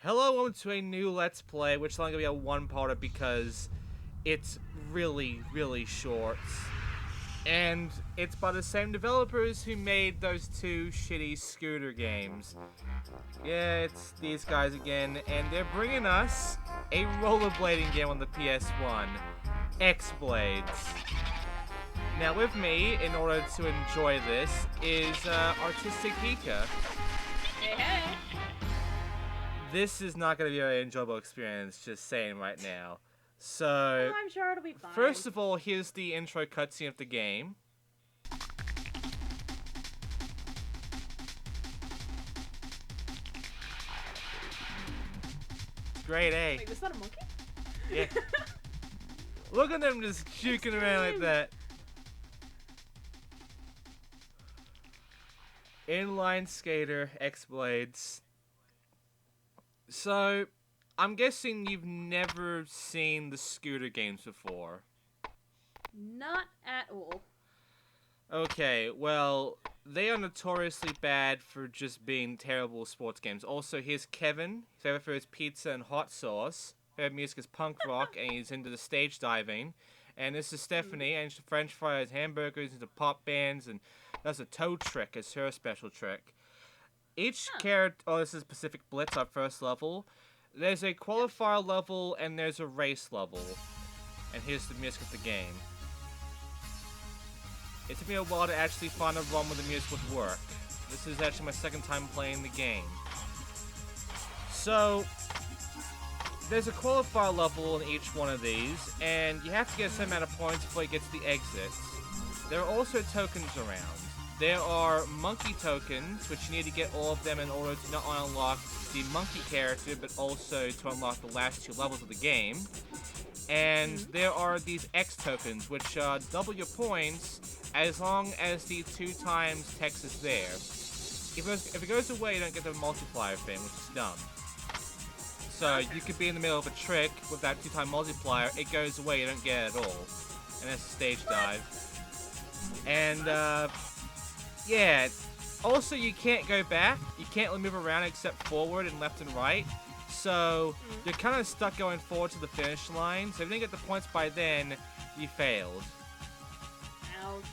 Hello, welcome to a new Let's Play, which is only going to be a one-parter because it's really, really short. And it's by the same developers who made those two shitty scooter games. Yeah, it's these guys again, and they're bringing us a rollerblading game on the PS1, X-Bladez. Now with me, in order to enjoy this, is ArtisticHicka. Hey, hey. This is not going to be a very enjoyable experience, just saying right now. So, Oh, I'm sure it'll be fine. first of all, here's the intro cutscene of the game. Great, eh? Wait, was that a monkey? Yeah. Look at them just juking around like that. Inline skater, X-Bladez. So, I'm guessing you've never seen the scooter games before. Not at all. Okay, well, they are notoriously bad for just being terrible sports games. Also, here's Kevin, famous for his pizza and hot sauce. Favorite music is punk rock, and he's into the stage diving. And this is Stephanie, and she's French fries, hamburgers, into pop bands, and does a toe trick as her special trick. Each character, oh, this is Pacific Blitz, our first level. There's a qualifier level, and there's a race level. And here's the music of the game. It took me a while to actually find a run where the music would work. This is actually my second time playing the game. So, there's a qualifier level in each one of these, and you have to get a certain amount of points before you get to the exits. There are also tokens around. There are monkey tokens, which you need to get all of them in order to not only unlock the monkey character, but also to unlock the last two levels of the game. And there are these X tokens, which double your points as long as the 2 times text is there. If it goes away, you don't get the multiplier thing, which is dumb. So you could be in the middle of a trick with that 2-time multiplier, it goes away, you don't get it at all. And that's a stage dive. And yeah, also you can't go back, you can't really move around except forward and left and right. So you're kind of stuck going forward to the finish line, so if you didn't get the points by then, you failed. Ouch.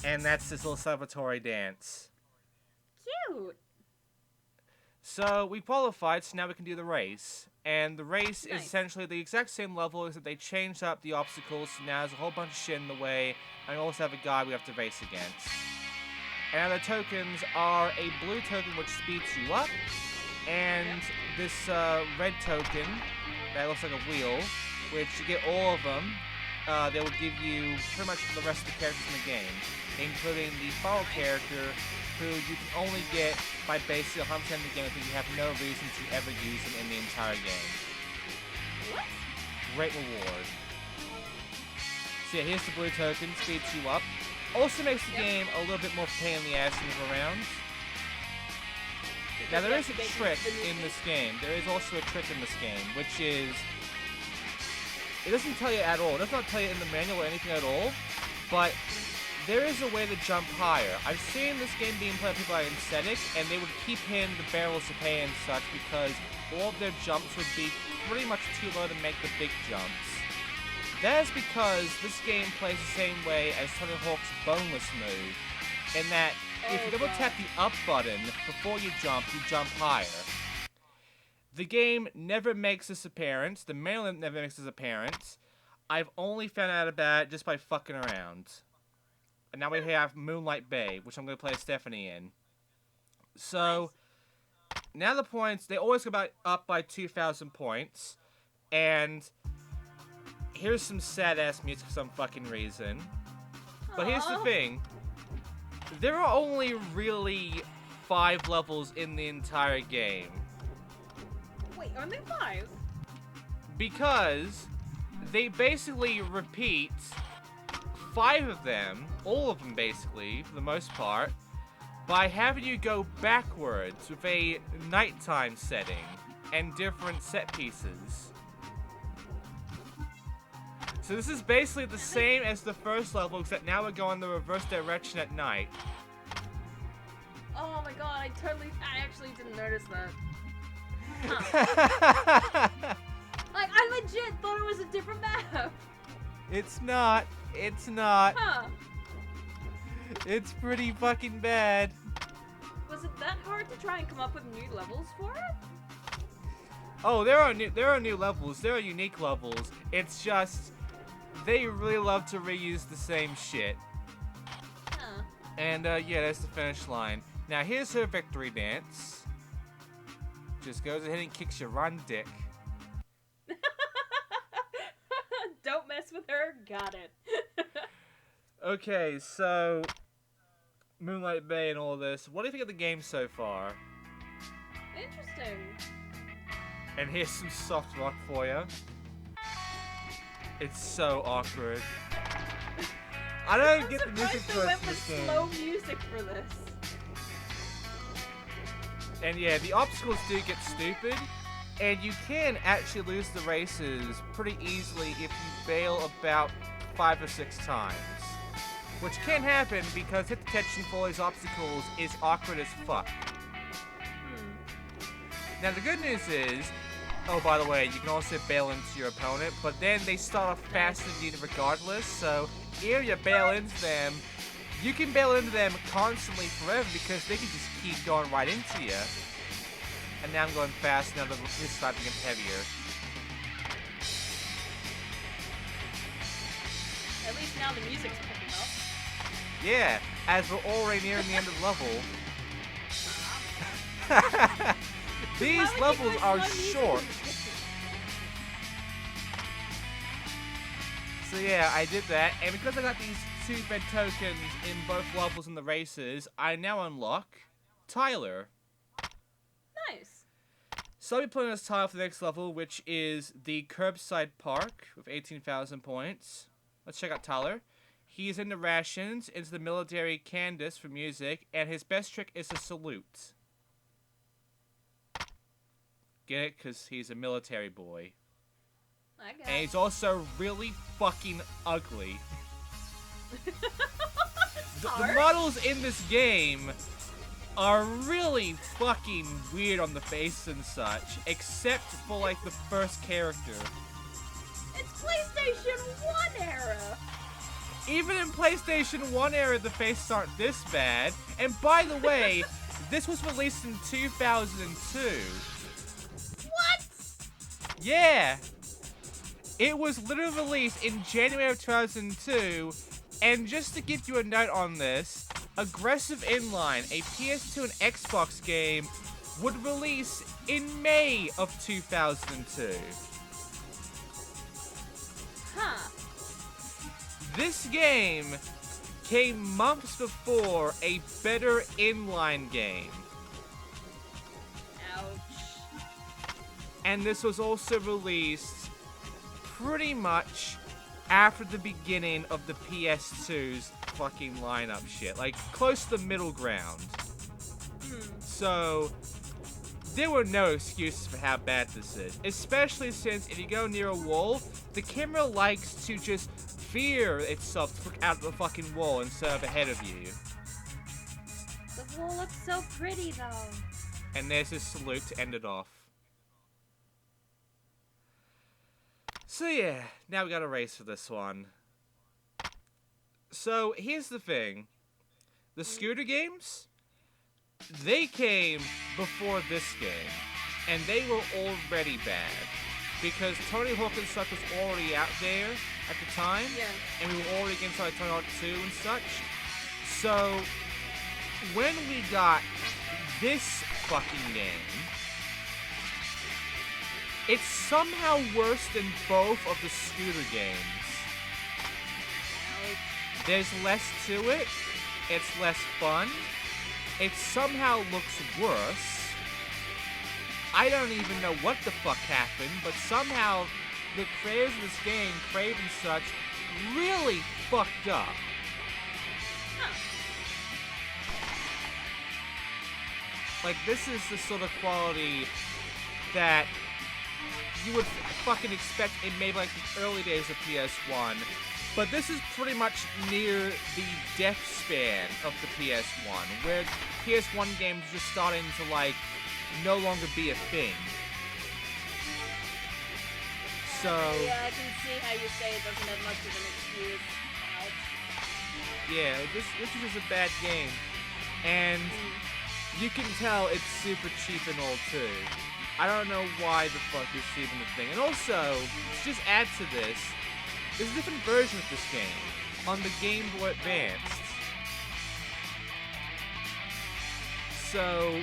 And that's this little celebratory dance. Cute. So we qualified, so now we can do the race. And the race is Nice. essentially the exact same level, except they changed up the obstacles, so now there's a whole bunch of shit in the way, and we also have a guy we have to race against. And the tokens are a blue token which speeds you up, and this red token that looks like a wheel, which you get all of them, they will give you pretty much the rest of the characters in the game, including the follow character, who you can only get by basically 100% of the game because you have no reason to ever use them in the entire game. What? Great reward. So yeah, here's the blue token, speeds you up. Also makes the game a little bit more pain in the ass to move around. Now there is a trick in this game. There is also a trick in this game, which is... It doesn't tell you at all. It does not tell you in the manual or anything at all, but there is a way to jump higher. I've seen this game being played by people like Xindictive, and they would keep hitting the barrels of hay and such because all of their jumps would be pretty much too low to make the big jumps. That is because this game plays the same way as Tony Hawk's boneless move, in that if you double tap the up button before you jump higher. The game never makes this appearance. The manual never makes this appearance. I've only found out about it just by fucking around. And now we have Moonlight Bay, which I'm going to play Stephanie in. So, now the points, they always go up by 2,000 points. And here's some sad-ass music for some fucking reason. But here's the thing. There are only really 5 levels in the entire game. Wait, aren't there 5? Because they basically repeat 5 of them, all of them basically, for the most part, by having you go backwards with a nighttime setting and different set pieces. So this is basically the same as the first level, except now we're going the reverse direction at night. Oh my god, I actually didn't notice that. Huh. Like, I legit thought it was a different map. It's not. It's not. Huh. It's pretty fucking bad. Was it that hard to try and come up with new levels for it? Oh, there are new levels. There are unique levels. It's just they really love to reuse the same shit. Huh. And yeah, that's the finish line. Now here's her victory dance. Just goes ahead and kicks your run dick. Don't mess with her. Got it. Okay, so Moonlight Bay and all this. What do you think of the game so far? Interesting. And here's some soft rock for you. It's so awkward. I don't get the music choice. They went this with game. slow music for this. And yeah, the obstacles do get stupid, and you can actually lose the races pretty easily if you fail about 5 or 6 times. Which can happen because hit detection for these obstacles is awkward as fuck. Now the good news is, oh by the way, you can also bail into your opponent, but then they start off faster than you regardless, so if you bail into them, you can bail into them constantly forever because they can just keep going right into you. And now I'm going fast, now this starting to get heavier. At least now the music's picking up. Yeah, as we're already nearing the end of the level. These levels are short. So yeah, I did that, and because I got these 2 bed tokens in both levels in the races, I now unlock Tyler. Nice. So I'll be playing as Tyler for the next level, which is the Curbside Park with 18,000 points. Let's check out Tyler. He's into rations, into the military Candace for music, and his best trick is a salute. Get it? Because he's a military boy. I got And he's also really fucking ugly. The models in this game are really fucking weird on the face and such, except for like the first character. It's PlayStation 1 era. Even in PlayStation 1 era, the faces aren't this bad. And by the way, this was released in 2002. What? Yeah! It was literally released in January of 2002, and just to give you a note on this, Aggressive Inline, a PS2 and Xbox game, would release in May of 2002. Huh. This game came months before a better inline game. Ouch. And this was also released pretty much after the beginning of the PS2's fucking lineup shit. Like, close to the middle ground. So, there were no excuses for how bad this is. Especially since if you go near a wall, the camera likes to just veer itself to look out of the fucking wall instead of ahead of you. The wall looks so pretty, though. And there's his salute to end it off. So yeah, now we got a race for this one. So here's the thing. The scooter games, they came before this game. And they were already bad. Because Tony Hawk and such was already out there at the time. Yeah. And we were already against like Tony Hawk 2 and such. So when we got this fucking game, it's somehow worse than both of the scooter games. There's less to it. It's less fun. It somehow looks worse. I don't even know what the fuck happened, but somehow the creators of this game, Crave and such, really fucked up. Like, this is the sort of quality that you would fucking expect in maybe like the early days of PS1, But this is pretty much near the death span of the PS1, where PS1 games are just starting to, like, no longer be a thing. So... Yeah, I can see how you say it doesn't have much of an excuse. Yeah, this is just a bad game. And you can tell it's super cheap and all, too. I don't know why the fuck this is even a thing. And also, to just add to this, there's a different version of this game on the Game Boy Advance. So,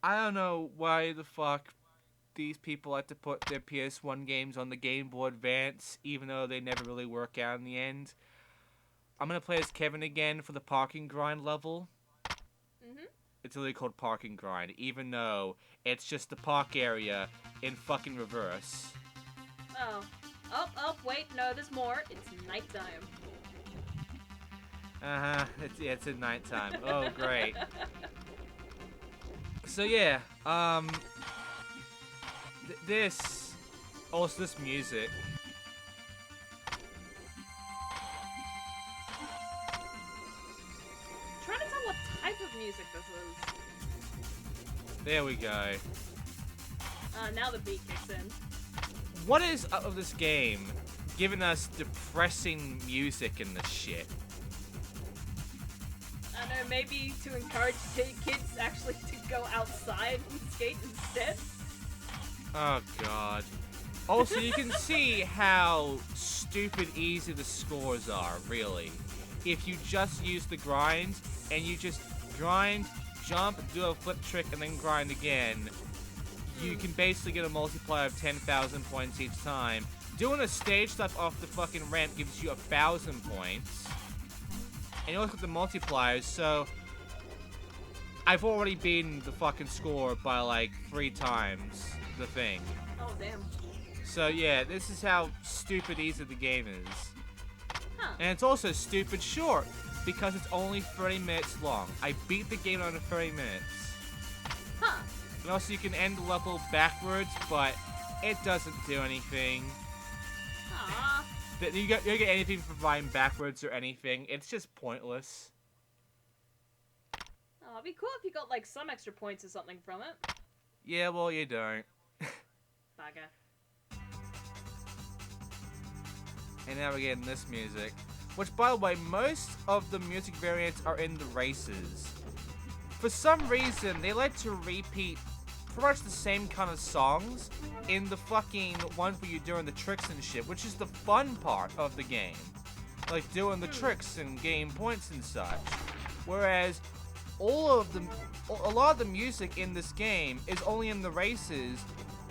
I don't know why the fuck these people like to put their PS1 games on the Game Boy Advance, even though they never really work out in the end. I'm gonna play as Kevin again for the parking grind level. It's literally called parking grind, even though it's just the park area in fucking reverse. Oh, wait, no, there's more. It's nighttime. It's at nighttime. Oh, great. So, yeah, this music. Trying to tell what type of music this is. There we go. Now the beat kicks in. What is up with this game giving us depressing music in this shit? I don't know, maybe to encourage kids actually to go outside and skate instead? Oh, God. Also, you can see how stupid easy the scores are, really. If you just use the grind, and you just grind, jump, do a flip trick, and then grind again, you can basically get a multiplier of 10,000 points each time. Doing a stage stuff off the fucking ramp gives you 1,000 points. And you look at the multipliers, so I've already beaten the fucking score by like 3 times the thing. Oh, damn. So yeah, this is how stupid easy the game is. Huh. And it's also stupid short, because it's only 30 minutes long. I beat the game under 30 minutes. Huh. And also you can end the level backwards, but it doesn't do anything. Aww. You don't get anything for flying backwards or anything. It's just pointless. Oh, it'd be cool if you got like some extra points or something from it. Yeah, well, you don't. Bugger. And now we're getting this music. Which, by the way, most of the music variants are in the races. For some reason, they like to repeat pretty much the same kind of songs in the fucking ones where you're doing the tricks and shit, which is the fun part of the game. Like, doing the tricks and getting points and such. Whereas, a lot of the music in this game is only in the races,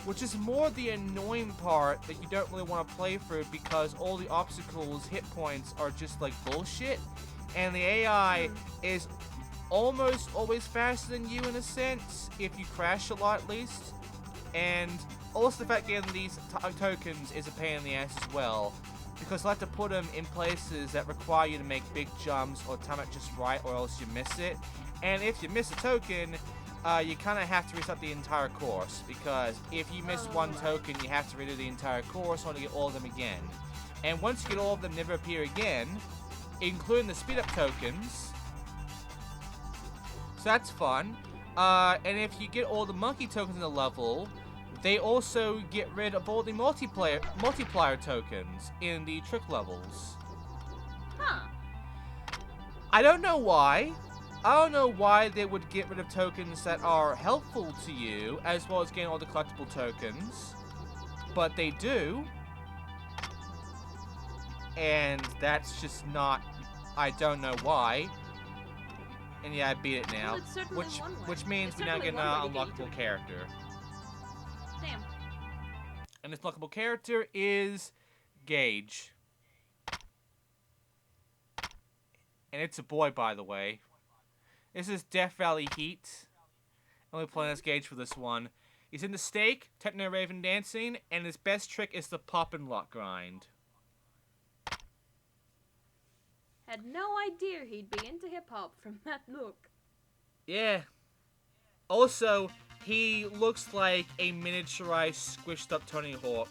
which is more the annoying part that you don't really want to play through because all the obstacles, hit points, are just like bullshit. And the AI is almost always faster than you in a sense, if you crash a lot at least. And also the fact getting these tokens is a pain in the ass as well, because I like to put them in places that require you to make big jumps or time it just right or else you miss it. And if you miss a token, you kind of have to restart the entire course, because if you miss one token, you have to redo the entire course or to get all of them again. And once you get all of them, never appear again, including the speed up tokens. So that's fun. And if you get all the monkey tokens in the level, they also get rid of all the multiplier tokens in the trick levels. Huh. I don't know why. I don't know why they would get rid of tokens that are helpful to you, as well as getting all the collectible tokens. But they do. And that's just not... I don't know why. And yeah, I beat it now. Well, it's certainly one way. Which means It's we now certainly get an one way to get unlockable character. Damn. And this unlockable character is Gage. And it's a boy, by the way. This is Death Valley Heat. I'm only playing as Gage for this one. He's into steak, techno raven dancing, and his best trick is the pop and lock grind. Had no idea he'd be into hip-hop from that look. Yeah. Also, he looks like a miniaturized, squished up Tony Hawk.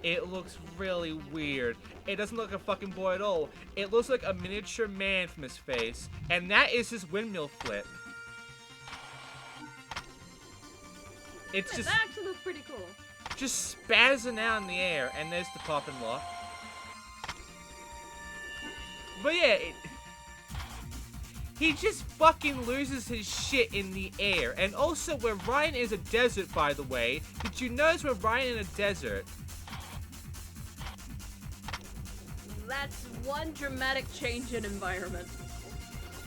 It looks really weird. It doesn't look like a fucking boy at all. It looks like a miniature man from his face. And that is his windmill flip. It's Yeah, just... that actually looks pretty cool. Just spazzing out in the air. And there's the pop and lock. But yeah, he just fucking loses his shit in the air. And also, where Ryan is a desert, by the way, did you notice where Ryan in a desert? That's one dramatic change in environment.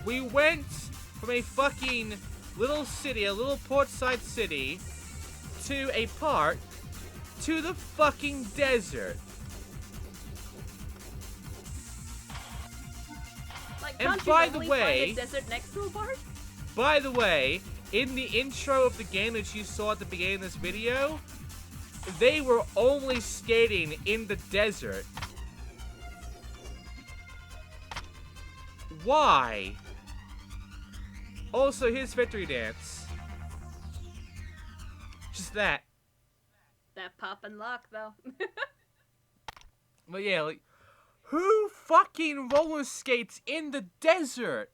We went from a fucking little city, a little portside city, to a park, to the fucking desert. Like, And can't by you the normally way- find a desert next to a park? By the way, in the intro of the game that you saw at the beginning of this video, they were only skating in the desert. Why? Also, here's Victory Dance. Just that. That pop and lock, though. But yeah, like, who fucking roller skates in the desert?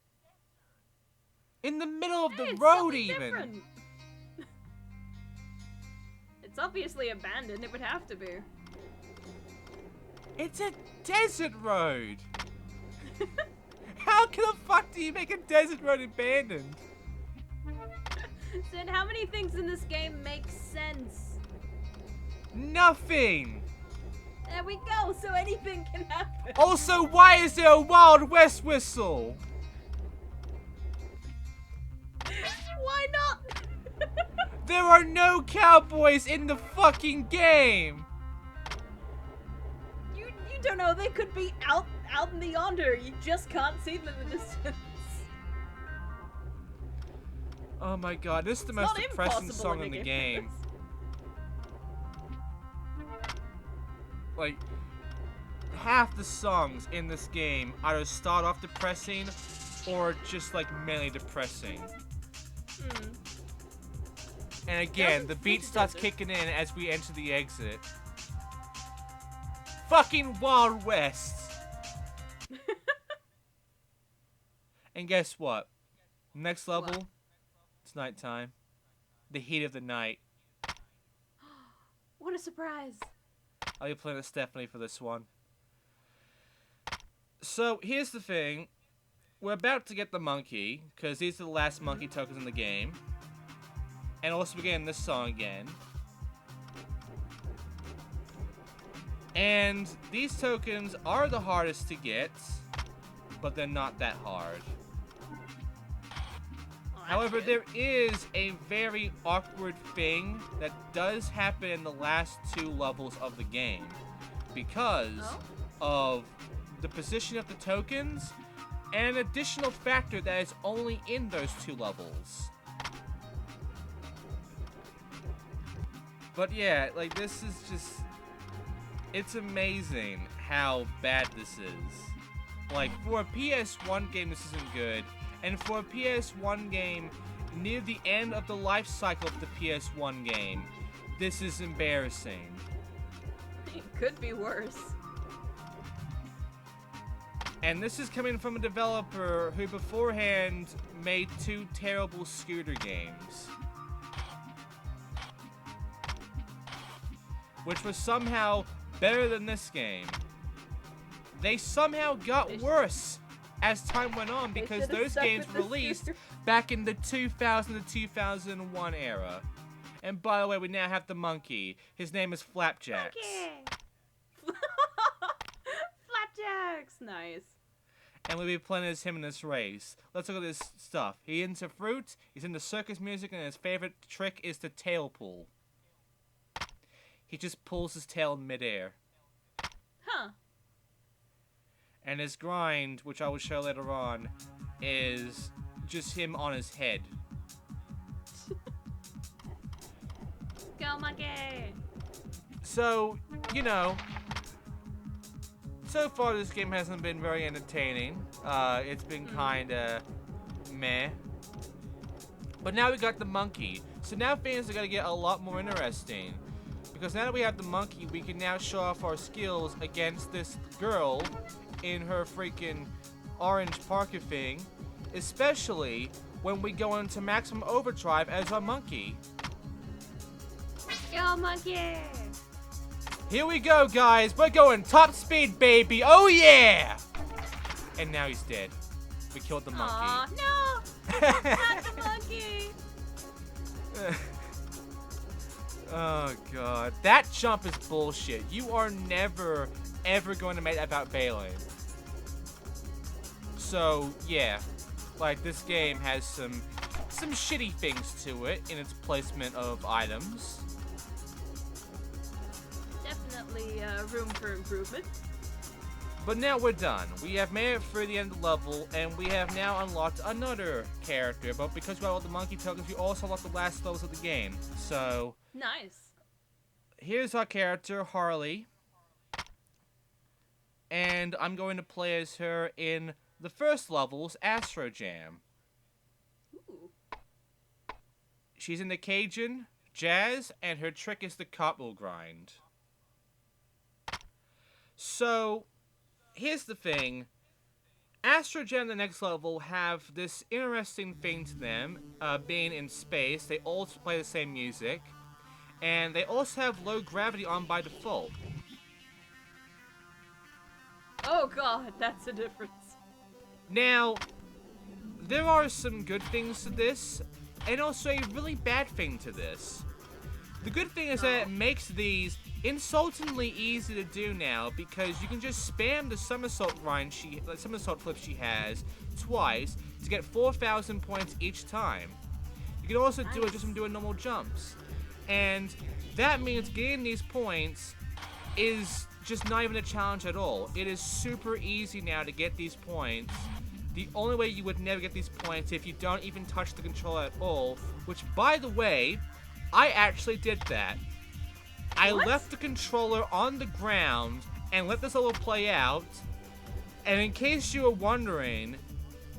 In the middle of the Hey, it's road, something even. different. It's obviously abandoned. It would have to be. It's a desert road. How the fuck do you make a desert road abandoned? Sid, how many things in this game make sense? Nothing. There we go. So anything can happen. Also, why is there a Wild West whistle? Why not? There are no cowboys in the fucking game. You don't know. They could be out in the yonder. You just can't see them in the distance. Oh my god, this is the It's most not depressing impossible song in in a the game. game. Like, half the songs in this game either start off depressing or just like mainly depressing. And again, the beat starts kicking in as we enter the exit. Fucking Wild West! And guess what? Next level, What? it's nighttime. The heat of the night. What a surprise. I'll be playing with Stephanie for this one. So, here's the thing. We're about to get the monkey, because these are the last monkey tokens in the game. And also we're getting this song again. And these tokens are the hardest to get, but they're not that hard. However, there is a very awkward thing that does happen in the last two levels of the game. Because of the position of the tokens, and an additional factor that is only in those two levels. But yeah, like, this is just... It's amazing how bad this is. Like, for a PS1 game, this isn't good. And for a PS1 game, near the end of the life cycle of the PS1 game, this is embarrassing. It could be worse. And this is coming from a developer who beforehand made two terrible scooter games. Which was somehow better than this game. They somehow got worse as time went on because those games released back in the 2000 to 2001 era. And by the way, we now have the monkey. His name is Flapjacks. Okay. Flapjacks! Nice. And we'll be playing as him in this race. Let's look at this stuff. He's into fruit, he's into circus music, and his favorite trick is the tail pull. He just pulls his tail in midair. Huh. And his grind, which I will show later on, is just him on his head. Go monkey! So, you know, so far this game hasn't been very entertaining. It's been kinda meh. But now we got the monkey. So now things are gonna get a lot more interesting. because now that we have the monkey, we can now show off our skills against this girl in her freaking orange parka thing, especially when we go into maximum overdrive as our monkey. Yo, monkey! Here we go, guys. We're going top speed, baby. Oh, yeah! And now he's dead. We killed the monkey. Aw, no! Not the monkey! Oh, God. That jump is bullshit. You are never, ever going to make that without bailing. So, yeah. Like, this game has some shitty things to it in its placement of items. Definitely room for improvement. But now we're done. We have made it through the end of the level, and we have now unlocked another character. But because we got all the monkey tokens, we also unlocked the last levels of the game. So, Nice. here's our character, Harley. And I'm going to play as her in the first level's Astro Jam. Ooh. She's in the Cajun jazz, and her trick is the cartwheel grind. So, here's the thing. Astro Jam, the next level, have this interesting thing to them, being in space. They all play the same music, and they also have low gravity on by default. Oh god, that's a difference. Now, there are some good things to this, and also a really bad thing to this. The good thing is that it makes these insultingly easy to do now, because you can just spam the somersault flip she has twice to get 4,000 points each time. You can also do it just from doing normal jumps. And that means getting these points is just not even a challenge at all. It is super easy now to get these points. The only way you would never get these points if you don't even touch the controller at all, which, by the way, I actually did that. I left the controller on the ground and let this level play out. And in case you were wondering,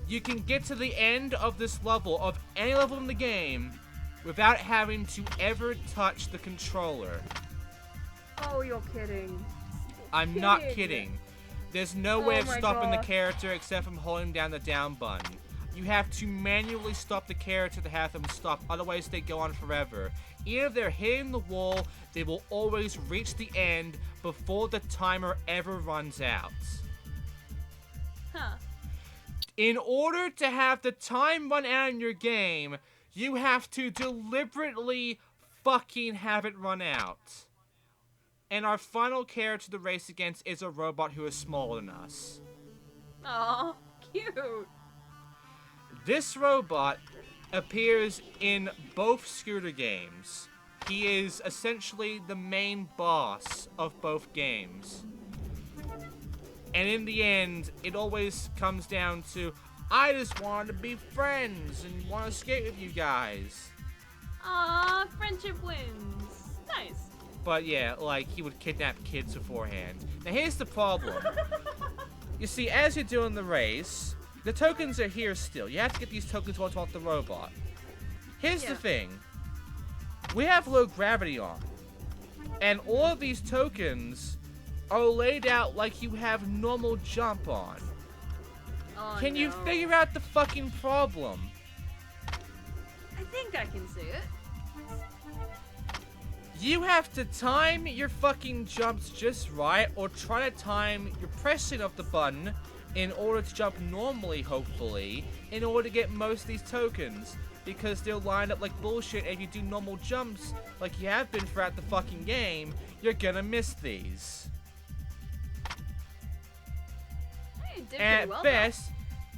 you can get to the end of this level, of any level in the game, without having to ever touch the controller. Oh, you're kidding. I'm not kidding. There's no way of my stopping the God. character except from holding down the down button. You have to manually stop the character to have them stop, otherwise they go on forever. Even if they're hitting the wall, they will always reach the end before the timer ever runs out. Huh. In order to have the time run out in your game, you have to deliberately fucking have it run out. And our final character to race against is a robot who is smaller than us. Aw, cute. This robot appears in both scooter games. He is essentially the main boss of both games. And in the end, it always comes down to, I just wanted to be friends and want to skate with you guys. Aw, friendship wins. Nice. But yeah, like, he would kidnap kids beforehand. Now here's the problem. You see, as you're doing the race, the tokens are here still. You have to get these tokens once off the robot. Here's the thing. We have low gravity on. And all of these tokens are laid out like you have normal jump on. Oh, Can you no. figure out the fucking problem? I think I can see it. You have to time your fucking jumps just right, or try to time your pressing of the button in order to jump normally, hopefully, in order to get most of these tokens. Because they'll line up like bullshit, and if you do normal jumps like you have been throughout the fucking game, you're gonna miss these. Hey, you did At pretty well, best,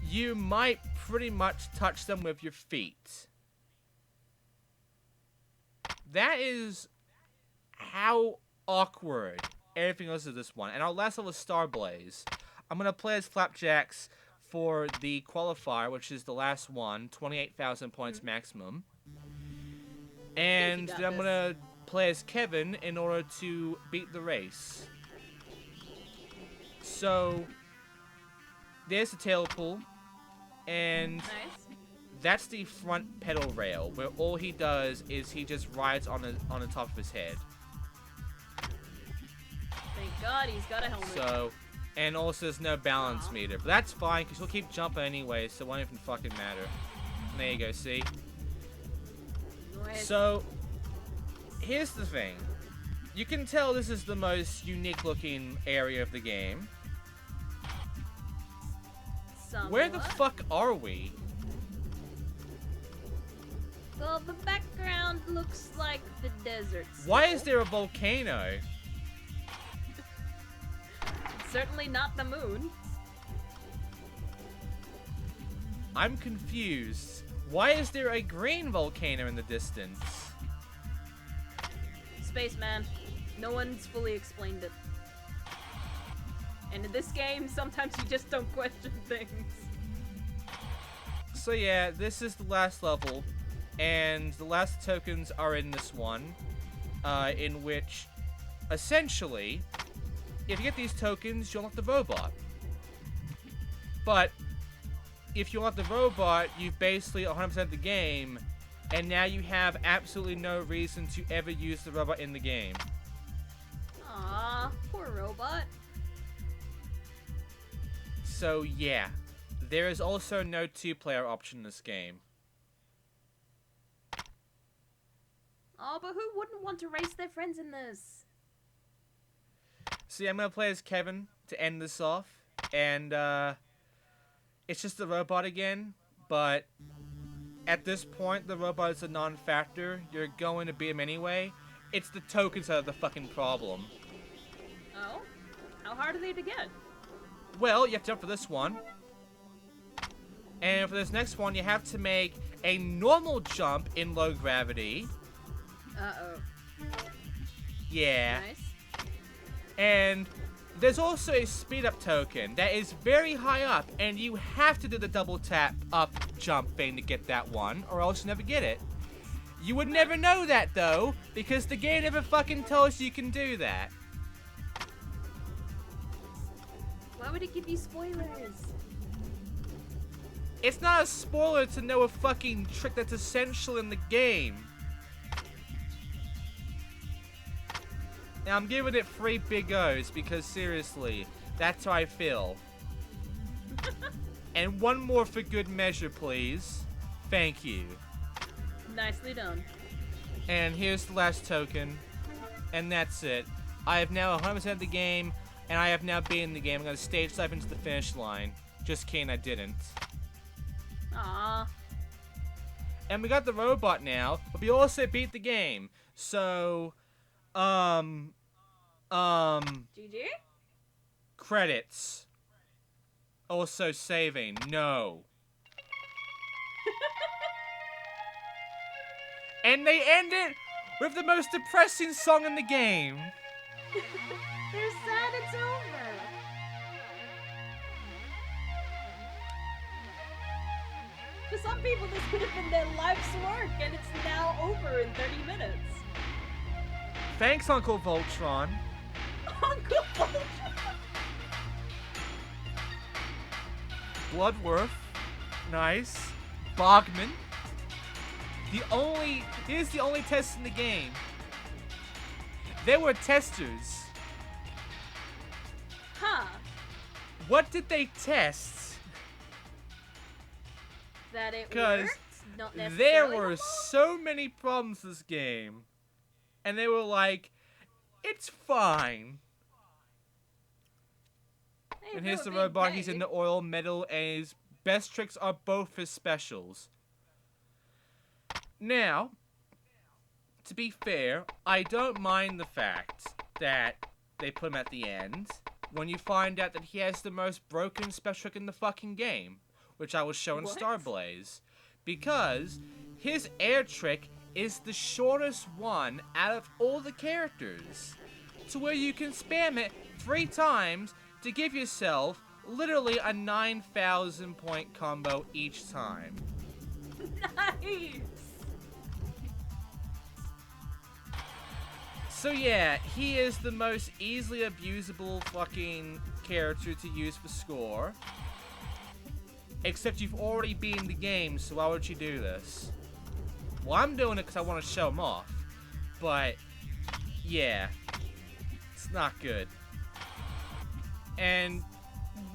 you might pretty much touch them with your feet. That is how awkward everything else is this one. And our last level is Starblaze. I'm going to play as Flapjacks for the qualifier, which is the last one, 28,000 points maximum. And got then I'm going to play as Kevin in order to beat the race. So, there's the tail pull, and Nice. that's the front pedal rail, where all he does is he just rides on the top of his head. god, he's got a helmet. So, and also there's no balance meter. But that's fine, because he'll keep jumping anyway, so it won't even fucking matter. And there you go, see? So, here's the thing. You can tell this is the most unique looking area of the game. Somewhat. Where the fuck are we? Well, the background looks like the desert. Why is there a volcano? It's certainly not the moon. I'm confused. Why is there a green volcano in the distance? Spaceman. No one's fully explained it. And in this game, sometimes you just don't question things. So yeah, this is the last level. And the last tokens are in this one. In which, essentially, if you get these tokens, you unlock the robot. But, if you unlock the robot, you've basically 100% the game. And now you have absolutely no reason to ever use the robot in the game. Aww, poor robot. So yeah, there is also no 2-player option in this game. Oh, but who wouldn't want to race their friends in this? So yeah, I'm gonna play as Kevin to end this off. And it's just the robot again, but at this point the robot is a non-factor. You're going to beat him anyway. It's the tokens that are the fucking problem. Oh? How hard are they to get? Well, you have to jump for this one. And for this next one, you have to make a normal jump in low gravity. Uh-oh. Yeah. Nice. And there's also a speed up token that is very high up, and you have to do the double tap up jump thing to get that one, or else you never get it. You would never know that, though, because the game never fucking tells you can do that. Why would it give you spoilers? It's not a spoiler to know a fucking trick that's essential in the game. Now, I'm giving it 3 big O's because, seriously, that's how I feel. And one more for good measure, please. Thank you. Nicely done. And here's the last token. And that's it. I have now 100% the game, and I have now beaten the game. I'm going to stage dive into the finish line. Just kidding, I didn't. Aww. And we got the robot now, but we also beat the game. So, GG? credits. Also saving. No. And they end it with the most depressing song in the game. They're sad it's over. For some people, this could have been their life's work, and it's now over in 30 minutes. Thanks, Uncle Voltron. Uncle Voltron! Bloodworth. Nice. Bogman. Here's the only test in the game. There were testers. Huh. What did they test? That it Because worked? Not there necessarily were so many problems this game. And they were like, it's fine. Hey, And no, here's the big robot. day. He's in the oil, metal, and his best tricks are both his specials. Now, to be fair, I don't mind the fact that they put him at the end when you find out that he has the most broken special trick in the fucking game, which I will show in What? Starblaze. Because his air trick is the shortest one out of all the characters, to where you can spam it 3 times to give yourself literally a 9,000 point combo each time. Nice! So yeah, he is the most easily abusable fucking character to use for score. Except you've already beaten the game, so why would you do this? Well, I'm doing it because I want to show him off. But, yeah. It's not good. And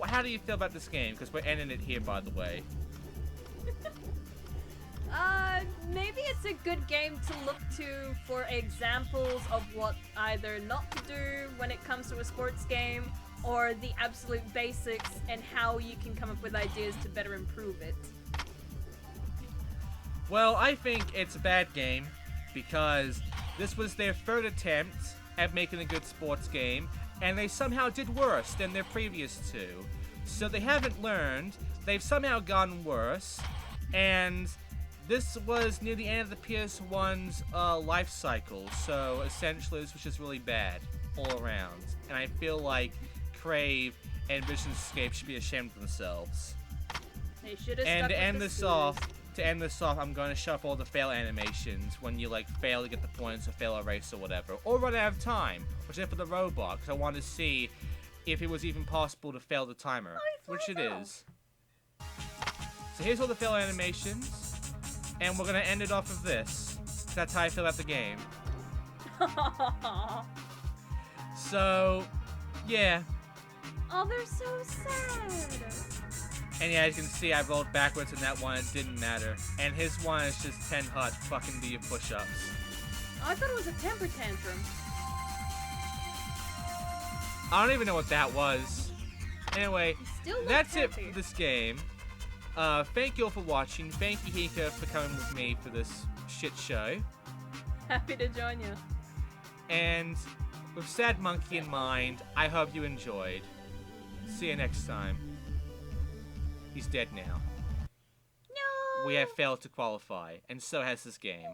how do you feel about this game? Because we're ending it here, by the way. Maybe it's a good game to look to for examples of what either not to do when it comes to a sports game, or the absolute basics and how you can come up with ideas to better improve it. Well, I think it's a bad game because this was their third attempt at making a good sports game, and they somehow did worse than their previous two. So they haven't learned, they've somehow gotten worse, and this was near the end of the PS1's life cycle, so essentially this was just really bad all around. And I feel like Crave and Vision Escape should be ashamed of themselves. They should have And stuck to with end the this off, scooters. I'm going to show up all the fail animations when you like fail to get the points or fail a race or whatever, or run out of time, which is for the robot, because I want to see if it was even possible to fail the timer, which it is. So here's all the fail animations. And we're gonna end it off of this. That's how I feel about the game. So, yeah. Oh, they're so sad. And yeah, as you can see, I rolled backwards in that one. It didn't matter. And his one is just 10 hut. Fucking do your push-ups. Oh, I thought it was a temper tantrum. I don't even know what that was. Anyway, that's it happy. for this game. Thank you all for watching. Thank you, Hicka, for coming with me for this shit show. Happy to join you. And with Sad Monkey in mind, I hope you enjoyed. See you next time. He's dead now. No. We have failed to qualify, and so has this game.